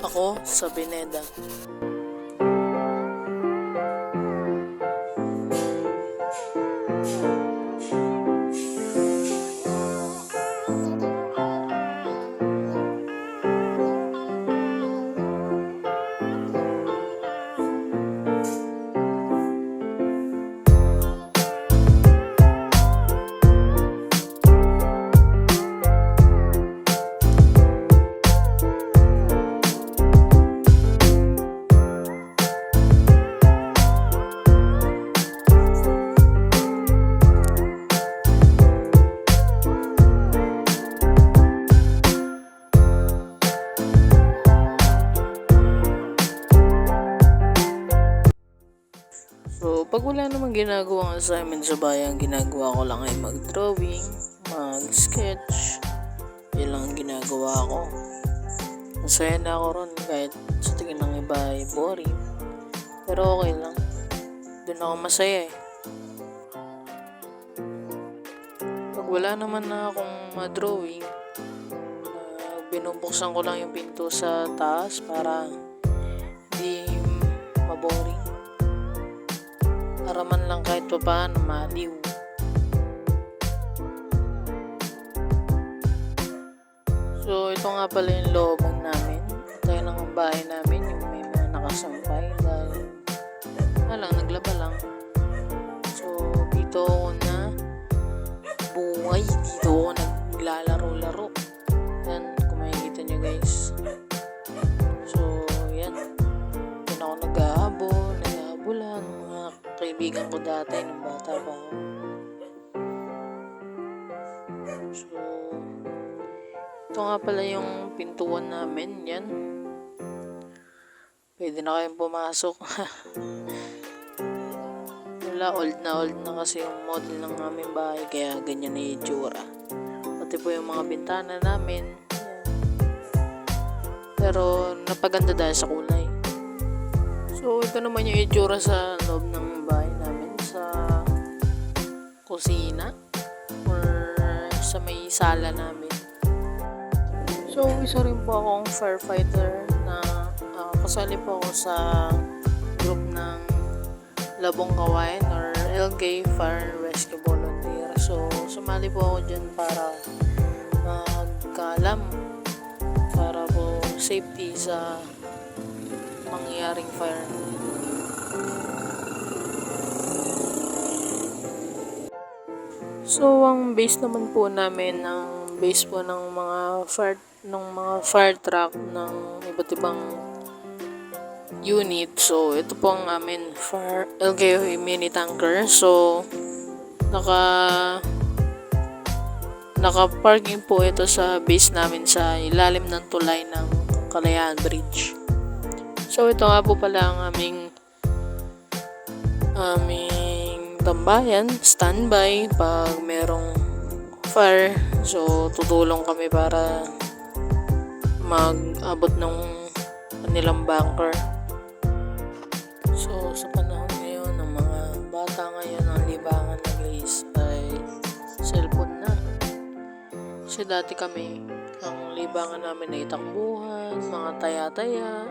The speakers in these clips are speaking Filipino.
Ako sa Pineda. So, pag wala namang ginagawang assignment sa bayan, ginagawa ko lang ay mag-drawing, mag-sketch. Yun lang ang ginagawa ko. Masaya na ako ron kahit sa tingin ng iba ay boring. Pero okay lang. Doon ako masaya eh. Pag wala naman na akong ma-drawing, binubuksan ko lang yung pinto sa taas para hindi maboring. Para man lang kahit pa paano maliw. So, ito nga pala yung loobong namin. Ito lang ang bahay namin, yung may mga nakasampay dahil naglaba lang. So, dito ako na buhay. Dito ako naglalaro-laro. Yan, kung makikita nyo guys. So, yan. Yan ako naghahabulan, mga kaibigan ko dati nung bata pa ako. So, ito nga pala yung pintuan namin. Yan. Pwede na kayong pumasok. Wala, old na kasi yung model ng aming bahay. Kaya ganyan na yung itsura. Pati po yung mga bintana namin. Yan. Pero napaganda dahil sa kulay. So, ito naman yung itsura sa loob ng bahay namin. Sa kusina. Or sa may sala namin. So, isa rin po akong firefighter na kasali po ako sa group ng Labong Kawain or LG Fire Rescue Volunteer. So, sumali po ako dyan para magkaalam para po safety sa mangyaring fire. So, ang base naman po namin, ang base po ng mga fire truck ng iba't ibang unit. So, ito po ang amin LGU mini tanker. So, naka-parking po ito sa base namin sa ilalim ng tulay ng Kalayaan Bridge. So, ito nga po pala ang aming tambayan, standby pag merong fire. So, tutulong kami para mag-abot ng kanilang bunker. So, sa panahon ngayon, ng mga bata ngayon, ang libangan na guys ay cellphone na. Kasi dati kami, ang libangan namin ay takbuhan, mga taya-taya.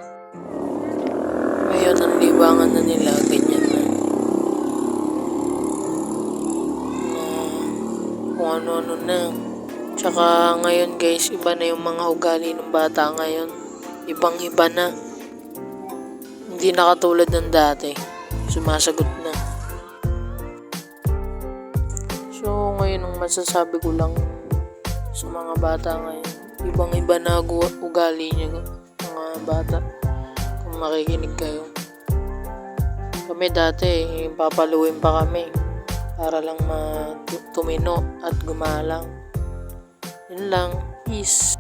Ngayon, ang libangan na nila, ganyan na. Kung ano-ano na. Tsaka ngayon guys, iba na yung mga ugali ng bata ngayon. Ibang-iba na. Hindi na katulad ng dati. Sumasagot na. So, ngayon ang masasabi ko lang sa mga bata ngayon. Ibang-iba na ugali niya mga bata. Kung makikinig kayo. Kami dati, papaluin pa kami para lang tumino at gumalang. Yun lang. Peace.